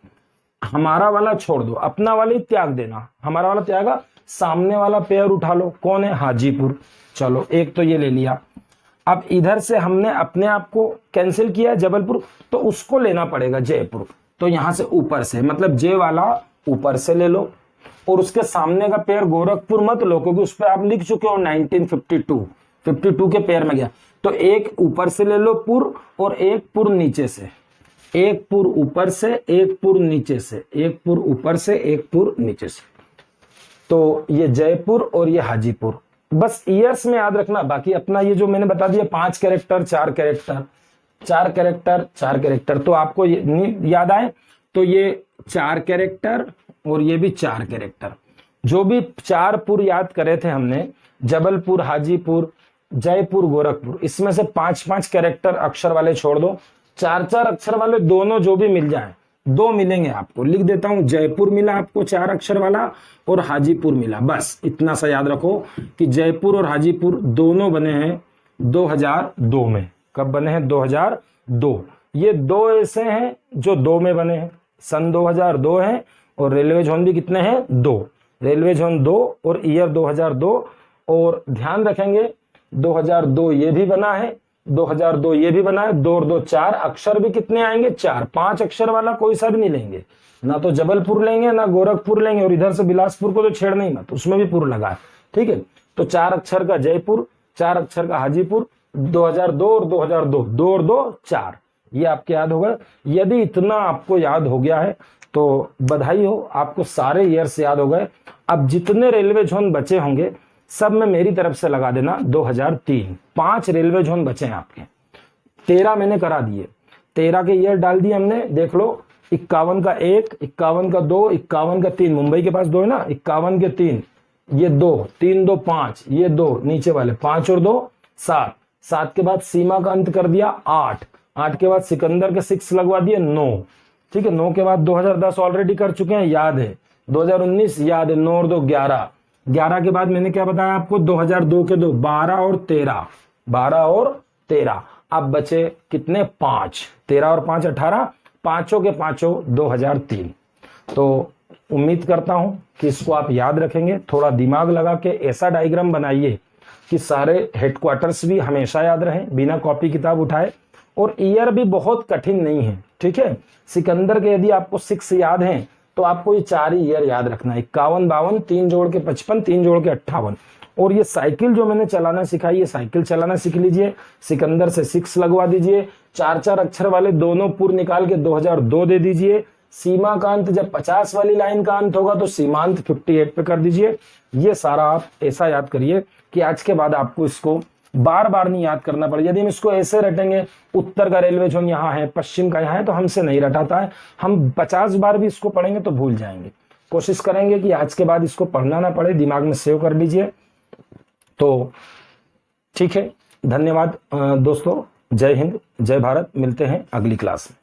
हमारा वाला छोड़ दो, अपना वाला ही त्याग देना। हमारा वाला त्यागा, सामने वाला पेयर उठा लो, कौन है? हाजीपुर। चलो एक तो ये ले लिया। अब इधर से हमने अपने आप को कैंसिल किया जबलपुर, तो उसको लेना पड़ेगा जयपुर। तो यहां से ऊपर से, मतलब जे वाला ऊपर से ले लो, और उसके सामने का पेयर गोरखपुर मत लो, क्योंकि उस पर आप लिख चुके हो 1952 के पेयर में गया। तो एक ऊपर से ले लो पुर, और एक पुर नीचे से, एक पुर ऊपर से, एक पुर नीचे से, एक पुर ऊपर से, एक पुर नीचे से। तो ये जयपुर और ये हाजीपुर, बस ईयर्स में याद रखना। बाकी अपना ये जो मैंने बता दिया 5 कैरेक्टर 4 कैरेक्टर 4 कैरेक्टर 4 कैरेक्टर, तो आपको ये याद आए तो ये 4 कैरेक्टर और ये भी 4 कैरेक्टर। जो भी 4 पुर याद करे थे हमने, जबलपुर, हाजीपुर, जयपुर, गोरखपुर, इसमें से 5-5 कैरेक्टर अक्षर वाले छोड़ दो, 4-4 अक्षर वाले दोनों जो भी मिल जाए, 2 मिलेंगे आपको। लिख देता हूं, जयपुर मिला आपको 4 अक्षर वाला और हाजीपुर मिला। बस इतना सा याद रखो कि जयपुर और हाजीपुर दोनों बने हैं 2002 में। कब बने हैं? 2002। ये 2 ऐसे हैं जो 2 में बने हैं, सन 2002 है, और रेलवे जोन भी कितने हैं? 2। रेलवे जोन 2 और ईयर 2002। और ध्यान रखेंगे 2002 ये भी बना है, 2002 ये भी बना है, 2 और 2 4, अक्षर भी कितने आएंगे? 4। 5 अक्षर वाला कोई सा भी नहीं लेंगे, ना तो जबलपुर लेंगे ना गोरखपुर लेंगे, और इधर से बिलासपुर को तो छेड़ना ही मत, उसमें भी पुर लगा है, ठीक है। तो 4 अक्षर का जयपुर, 4 अक्षर का हाजीपुर, 2002 और 2002, 2 और 2 4, ये आपके याद होगा। यदि इतना आपको याद हो गया है तो बधाई हो, आपको सारे ईयर्स याद हो गए। अब जितने रेलवे जोन बचे होंगे सब में मेरी तरफ से लगा देना 2003। 5 रेलवे जोन बचे हैं आपके, 13 मैंने करा दिए, 13 के ईयर डाल दिए हमने। देख लो, 51 का 1, 51 का 2, 51 का 3, मुंबई के पास 2 है ना, 51 के 3, ये 2, 3 2 5, ये 2 नीचे वाले, 5 और 2 7, 7 के बाद सीमा का अंत कर दिया 8, 8 के बाद सिकंदर के 6 लगवा दिए 9, ठीक है। 9 के बाद 2010 ऑलरेडी कर चुके हैं, याद है। 2019 याद है, 9 और 2 11, 11 के बाद मैंने क्या बताया आपको? 2002 के 2, 12 और 13, 12 और 13। अब बचे कितने? 5, 13 और 5 18, पांचों के पांचों 2003। तो उम्मीद करता हूं कि इसको आप याद रखेंगे। थोड़ा दिमाग लगा के ऐसा डायग्राम बनाइए कि सारे हेडक्वार्टर्स भी हमेशा याद रहें, बिना कॉपी किताब उठाए। और ईयर भी बहुत कठिन नहीं है, ठीक है। सिकंदर के यदि आपको 6 याद हैं तो आपको ये 4 ही ईयर याद रखना है, 51 52, 3 जोड़ के 55, 3 जोड़ के 58। और ये साइकिल जो मैंने चलाना सिखाई, ये साइकिल चलाना सीख लीजिए। सिकंदर से 6 लगवा दीजिए, 4-4 अक्षर वाले दोनों पुर निकाल के 2002 दे दीजिए। सीमा का अंत जब 50 वाली लाइन का अंत होगा तो सीमांत 58 पे कर दीजिए। ये सारा आप ऐसा याद करिए कि आज के बाद आपको इसको बार बार नहीं याद करना पड़े। यदि हम इसको ऐसे रटेंगे, उत्तर का रेलवे जोन यहाँ है, पश्चिम का यहाँ है, तो हमसे नहीं रटाता है। हम 50 बार भी इसको पढ़ेंगे तो भूल जाएंगे। कोशिश करेंगे कि आज के बाद इसको पढ़ना ना पड़े, दिमाग में सेव कर लीजिए। तो ठीक है, धन्यवाद दोस्तों। जय हिंद, जय भारत। मिलते हैं अगली क्लास में।